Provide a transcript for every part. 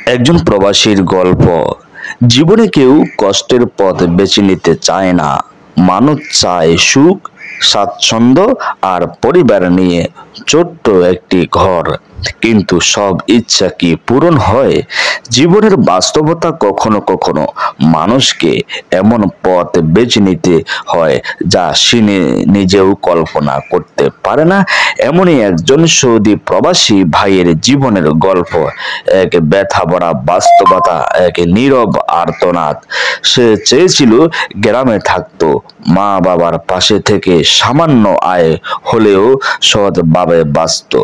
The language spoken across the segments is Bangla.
একজন প্রবাসীর গল্প। জীবনে কেউ কষ্টের পথ বেছে নিতে চায় না। মানুষ চায় সুখ, স্বাচ্ছন্দ্য আর পরিবার নিয়ে ছোট্ট একটি ঘর। কিন্তু সব ইচ্ছা কি পূরণ হয়? জীবনের বাস্তবতা কখনো কখনো মানুষকে এমন পথ বেছে নিতে হয় যা সে নিজেও কল্পনা করতে পারে না। এমনই একজন সৌদি প্রবাসী ভাইয়ের জীবনের গল্প, এক ব্যথা ভরা বাস্তবতা, এক নীরব আর্তনাদ। সে চেয়েছিল গ্রামে থাকতো, মা বাবার পাশে থেকে সামান্য আয় হলেও সৎভাবে বাঁচত।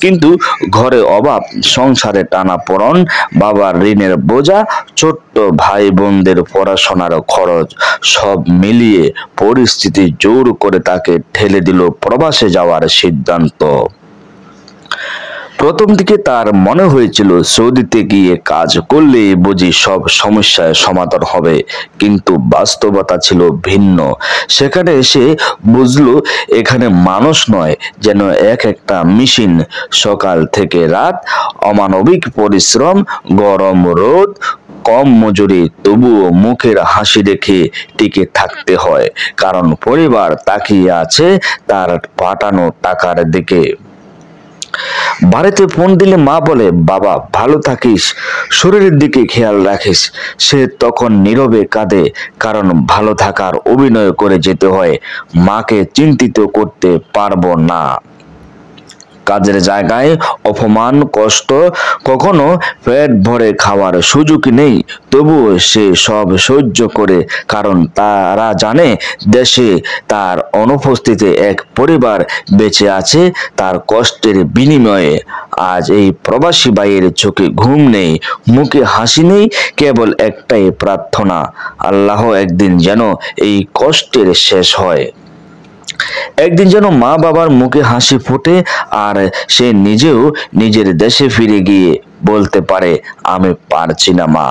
কিন্তু ঘরে অভাব, সংসারে টানাপোড়েন, বাবার ঋণের বোঝা, ছোট্ট ভাই বোনদের পড়াশোনার খরচ, সব মিলিয়ে পরিস্থিতি জোর করে তাকে ঠেলে দিল প্রবাসে যাওয়ার সিদ্ধান্ত। প্রথম দিকে তার মনে হয়েছিল সৌদিতে গিয়ে কাজ করলে বুঝি সব সমস্যার সমাধান হবে, কিন্তু বাস্তবতা ছিল ভিন্ন। সেখানে এসে বুঝলো এখানে মানুষ নয়, যেন এক একটা মেশিন। সকাল থেকে রাত, অমানবিক পরিশ্রম, গরম রোদ, কম মজুরি, তবুও মুখের হাসি রেখে টিকে থাকতে হয়, কারণ পরিবার তাকিয়ে আছে তার পাঠানো টাকার দিকে। বাড়িতে ফোন দিলে মা বলে, বাবা ভালো থাকিস, শরীরের দিকে খেয়াল রাখিস। সে তখন নীরবে কাঁদে, কারণ ভালো থাকার অভিনয় করে যেতে হয়। মাকে চিন্তিত করতে পারবো না। কাজের জায়গায় অপমান, কষ্ট, কখনো পেট ভরে খাওয়ার সুযোগ নেই, তবুও সে সব সহ্য করে, কারণ তারা জানে দেশে তার অনুপস্থিতিতে এক পরিবার বেঁচে আছে তার কষ্টের বিনিময়ে। আজ এই প্রবাসী ভাইয়ের চোখে ঘুম নেই, মুখে হাসি নেই, কেবল একটাই প্রার্থনা, আল্লাহ একদিন যেন এই কষ্টের শেষ হয়। একদিন যেন মা বাবার মুখে হাসি ফোটে, আর সে নিজেও নিজের দেশে ফিরে গিয়ে বলতে পারে, আমি পারছি না মা।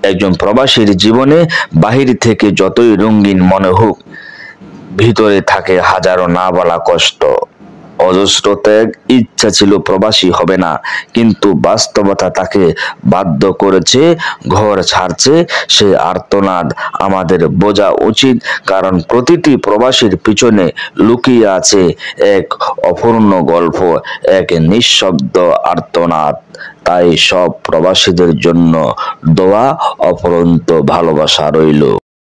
একজন প্রবাসীর জীবনে বাহির থেকে যতই রঙিন মনে হোক, ভিতরে থাকে হাজারো না বলা কষ্ট। অজস্র ত্যাগ, ইচ্ছা ছিল প্রবাসী হবে না, কিন্তু বাস্তবতা তাকে বাধ্য করেছে। ঘর ছাড়ছে, সে আর্তনাদ আমাদের বোঝা উচিত, কারণ প্রতিটি প্রবাসীর পিছনে লুকিয়ে আছে এক অপূর্ণ গল্প, এক নিঃশব্দ আর্তনাদ। তাই সব প্রবাসীদের জন্য দোয়া, অফুরন্ত ভালোবাসা রইল।